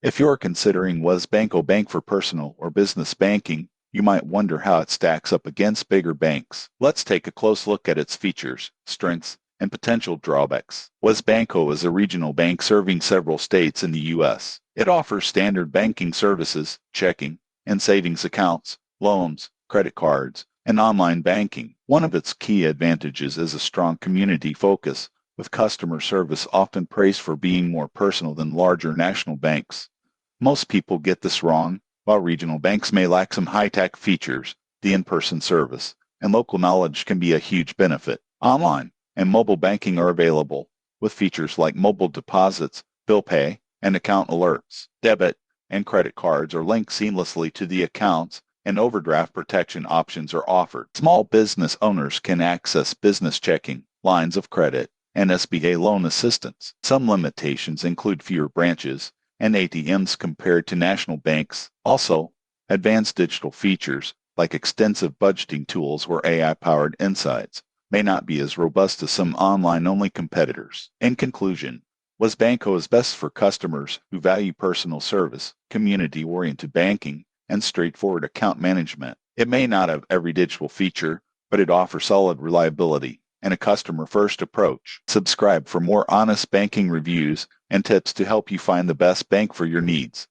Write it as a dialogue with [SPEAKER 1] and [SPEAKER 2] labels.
[SPEAKER 1] If you're considering WesBanco Bank for personal or business banking, you might wonder how it stacks up against bigger banks. Let's take a close look at its features, strengths, and potential drawbacks. WesBanco is a regional bank serving several states in the U.S. It offers standard banking services, checking and savings accounts, loans, credit cards, and online banking. One of its key advantages is a strong community focus, with customer service often praised for being more personal than larger national banks. Most people get this wrong. While regional banks may lack some high-tech features, the in-person service and local knowledge can be a huge benefit. Online and mobile banking are available, with features like mobile deposits, bill pay, and account alerts. Debit and credit cards are linked seamlessly to the accounts, and overdraft protection options are offered. Small business owners can access business checking, lines of credit, and SBA loan assistance. Some limitations include fewer branches and ATMs compared to national banks. Also, advanced digital features like extensive budgeting tools or AI-powered insights may not be as robust as some online-only competitors. In conclusion, WesBanco is best for customers who value personal service, community-oriented banking, and straightforward account management. It may not have every digital feature, but it offers solid reliability and a customer-first approach. Subscribe for more honest banking reviews and tips to help you find the best bank for your needs.